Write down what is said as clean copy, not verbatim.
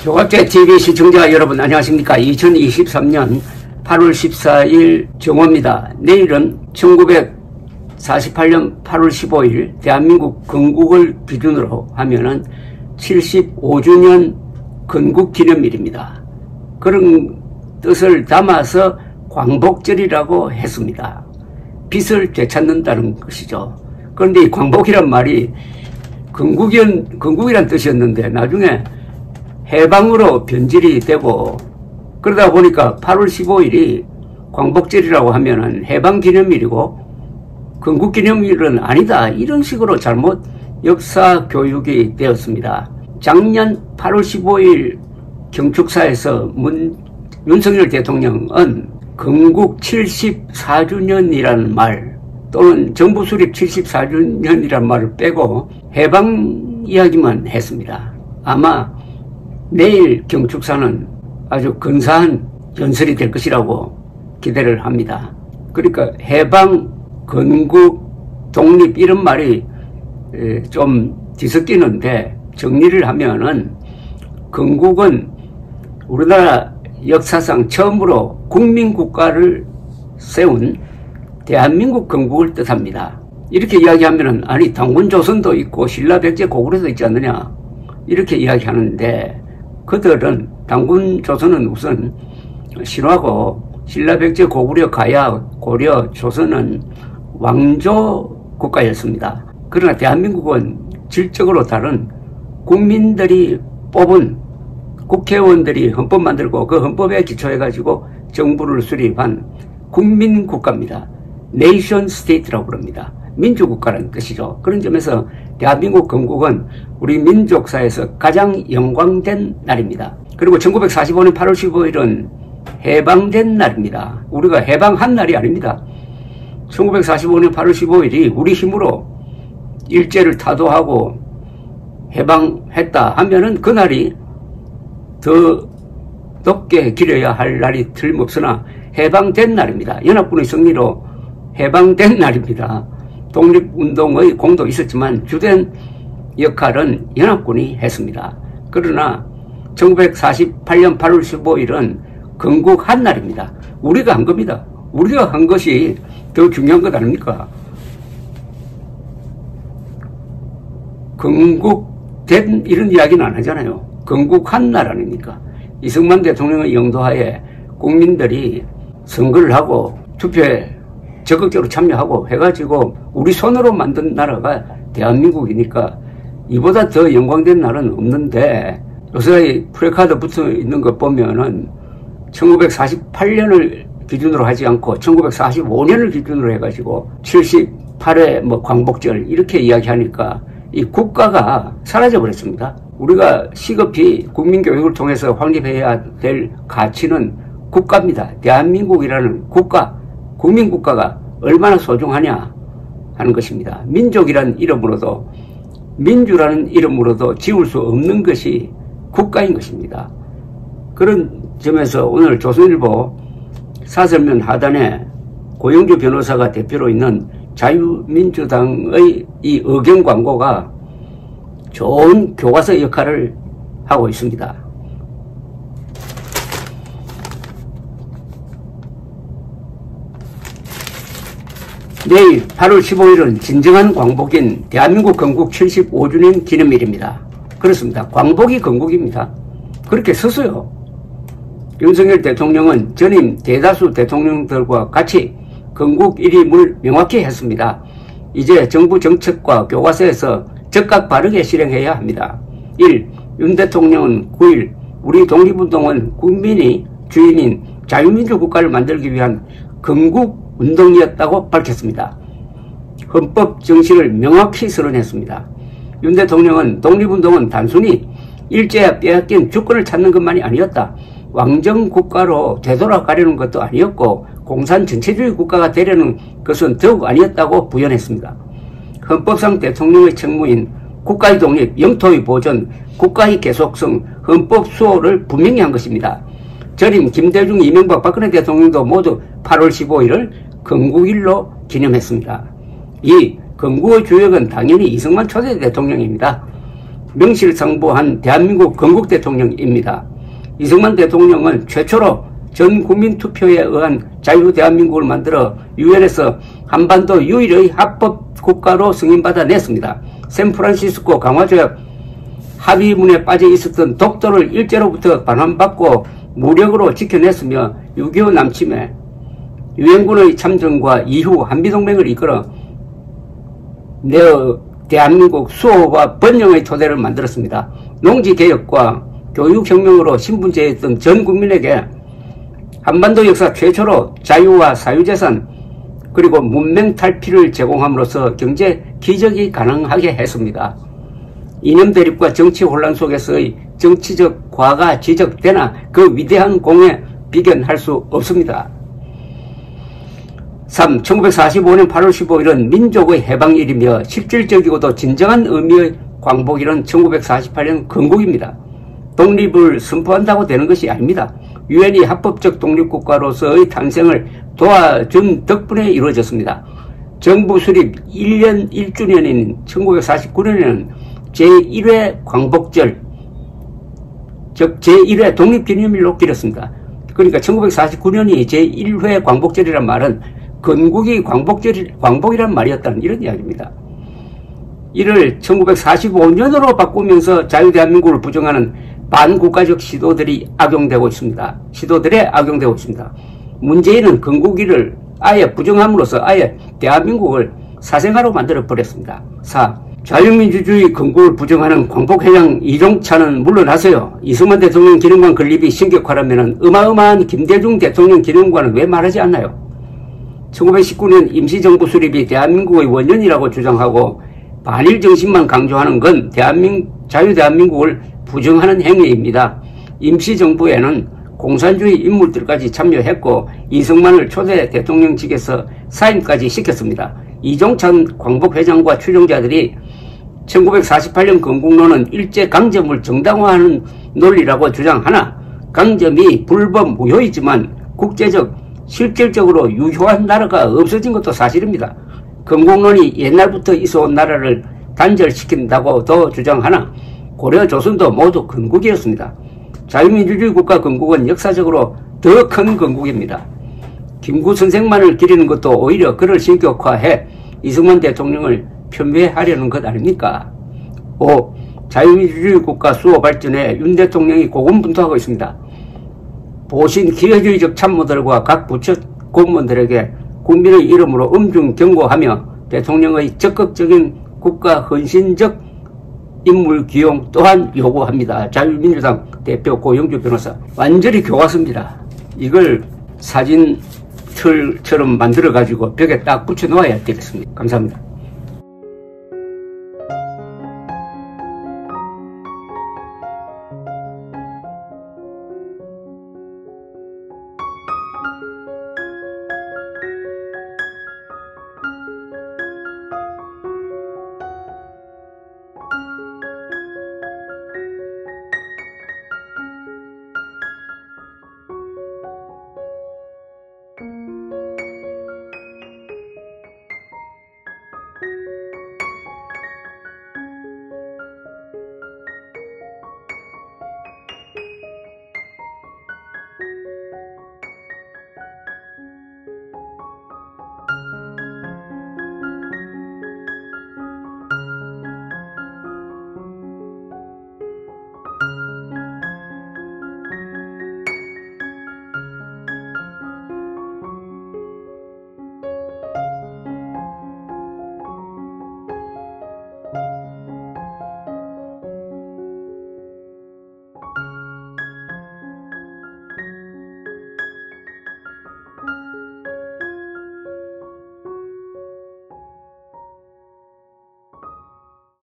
조갑제 TV 시청자 여러분 안녕하십니까. 2023년 8월 14일 정오입니다. 내일은 1948년 8월 15일 대한민국 건국을 기준으로 하면은 75주년 건국기념일입니다. 그런 뜻을 담아서 광복절이라고 했습니다. 빛을 되찾는다는 것이죠. 그런데 이 광복이란 말이 건국이란 뜻이었는데 나중에 해방으로 변질이 되고 그러다 보니까 8월 15일이 광복절이라고 하면은 해방기념일이고 건국기념일은 아니다. 이런 식으로 잘못 역사 교육이 되었습니다. 작년 8월 15일 경축사에서 윤석열 대통령은 건국 74주년이라는 말 또는 정부 수립 74주년이라는 말을 빼고 해방 이야기만 했습니다. 아마 내일 경축사는 아주 근사한 연설이 될 것이라고 기대를 합니다. 그러니까 해방, 건국, 독립 이런 말이 좀 뒤섞이는데 정리를 하면은 건국은 우리나라 역사상 처음으로 국민국가를 세운 대한민국 건국을 뜻합니다. 이렇게 이야기하면은 아니 당군조선도 있고 신라백제 고구려도 있지 않느냐 이렇게 이야기하는데 그들은 당군조선은 우선 신화고 신라백제 고구려 가야 고려 조선은 왕조 국가였습니다. 그러나 대한민국은 질적으로 다른 국민들이 뽑은 국회의원들이 헌법 만들고 그 헌법에 기초해가지고 정부를 수립한 국민국가입니다. 네이션 스테이트라고 부릅니다. 민주국가라는 뜻이죠. 그런 점에서 대한민국 건국은 우리 민족사에서 가장 영광된 날입니다. 그리고 1945년 8월 15일은 해방된 날입니다. 우리가 해방한 날이 아닙니다. 1945년 8월 15일이 우리 힘으로 일제를 타도하고 해방했다 하면은 그 날이 더 높게 기려야 할 날이 틀림없으나 해방된 날입니다. 연합군의 승리로 해방된 날입니다. 독립운동의 공도 있었지만 주된 역할은 연합군이 했습니다. 그러나 1948년 8월 15일은 건국한 날입니다. 우리가 한 겁니다. 우리가 한 것이 더 중요한 것 아닙니까? 건국된 이런 이야기는 안 하잖아요. 건국한 날 아닙니까? 이승만 대통령의 영도하에 국민들이 선거를 하고 투표에 적극적으로 참여하고 해가지고 우리 손으로 만든 나라가 대한민국이니까 이보다 더 영광된 날은 없는데 요새 프레카드 붙어 있는 것 보면은 1948년을 기준으로 하지 않고 1945년을 기준으로 해가지고 78회 광복절 이렇게 이야기하니까 이 국가가 사라져 버렸습니다. 우리가 시급히 국민교육을 통해서 확립해야 될 가치는 국가입니다. 대한민국이라는 국가, 국민국가가 얼마나 소중하냐 하는 것입니다. 민족이라는 이름으로도 민주라는 이름으로도 지울 수 없는 것이 국가인 것입니다. 그런 점에서 오늘 조선일보 사설면 하단에 고영주 변호사가 대표로 있는 자유민주당의 이 의견 광고가 좋은 교과서 역할을 하고 있습니다. 내일 8월 15일은 진정한 광복인 대한민국 건국 75주년 기념일입니다. 그렇습니다. 광복이 건국입니다. 그렇게 썼어요. 윤석열 대통령은 전임 대다수 대통령들과 같이 건국 일임을 명확히 했습니다. 이제 정부 정책과 교과서에서 적극 바르게 실행해야 합니다. 1. 윤 대통령은 9일 우리 독립운동은 국민이 주인인 자유민주국가를 만들기 위한 건국운동이었다고 밝혔습니다. 헌법 정신을 명확히 선언했습니다. 윤 대통령은 독립운동은 단순히 일제에 빼앗긴 주권을 찾는 것만이 아니었다. 왕정국가로 되돌아가려는 것도 아니었고 공산 전체주의 국가가 되려는 것은 더욱 아니었다고 부연했습니다. 헌법상 대통령의 책무인 국가의 독립, 영토의 보존, 국가의 계속성, 헌법 수호를 분명히 한 것입니다. 전임 김대중, 이명박, 박근혜 대통령도 모두 8월 15일을 건국일로 기념했습니다. 2. 건국의 주역은 당연히 이승만 초대 대통령입니다. 명실상부한 대한민국 건국 대통령입니다. 이승만 대통령은 최초로 전 국민 투표에 의한 자유 대한민국을 만들어 유엔에서 한반도 유일의 합법 국가로 승인받아 냈습니다. 샌프란시스코 강화조약 합의문에 빠져 있었던 독도를 일제로부터 반환받고 무력으로 지켜냈으며 6.25 남침에 유엔군의 참전과 이후 한미동맹을 이끌어 대한민국 수호와 번영의 토대를 만들었습니다. 농지개혁과 교육혁명으로 신분제했던 전 국민에게 한반도 역사 최초로 자유와 사유재산 그리고 문명탈피를 제공함으로써 경제 기적이 가능하게 했습니다. 이념 대립과 정치 혼란 속에서의 정치적 과가 지적되나 그 위대한 공에 비견할 수 없습니다. 3. 1945년 8월 15일은 민족의 해방일이며 실질적이고도 진정한 의미의 광복일은 1948년 건국입니다. 독립을 선포한다고 되는 것이 아닙니다. 유엔이 합법적 독립국가로서의 탄생을 도와준 덕분에 이루어졌습니다. 정부 수립 1년 1주년인 1949년에는 제1회 광복절, 즉 제1회 독립기념일로 기렸습니다. 그러니까 1949년이 제1회 광복절이란 말은 건국이 광복이란 말이었다는 이런 이야기입니다. 이를 1945년으로 바꾸면서 자유대한민국을 부정하는 반국가적 시도들이 악용되고 있습니다. 문재인은 건국일을 아예 부정함으로써 아예 대한민국을 사생아로 만들어버렸습니다. 4. 자유민주주의 건국을 부정하는 광복회장 이종찬은 물러나서요. 이승만 대통령 기념관 건립이 신격화라면 어마어마한 김대중 대통령 기념관은 왜 말하지 않나요? 1919년 임시정부 수립이 대한민국의 원년이라고 주장하고 반일 정신만 강조하는 건 자유대한민국을 부정하는 행위입니다. 임시정부에는 공산주의 인물들까지 참여했고 이승만을 초대 대통령직에서 사임까지 시켰습니다. 이종찬 광복회장과 추종자들이 1948년 건국론은 일제강점을 정당화하는 논리라고 주장하나 강점이 불법 무효이지만 국제적 실질적으로 유효한 나라가 없어진 것도 사실입니다. 건국론이 옛날부터 있어온 나라를 단절시킨다고도 주장하나 고려 조선도 모두 건국이었습니다. 자유민주주의 국가 건국은 역사적으로 더 큰 건국입니다. 김구 선생만을 기리는 것도 오히려 그를 신격화해 이승만 대통령을 편배하려는 것 아닙니까? 5. 자유민주주의 국가 수호 발전에 윤 대통령이 고군분투하고 있습니다. 보신 기회주의적 참모들과 각 부처 공무원들에게 국민의 이름으로 엄중 경고하며 대통령의 적극적인 국가 헌신적 인물 기용 또한 요구합니다. 자유민주당 대표 고영주 변호사. 완전히 교과서입니다. 이걸 사진 틀처럼 만들어 가지고 벽에 딱 붙여 놓아야 되겠습니다. 감사합니다.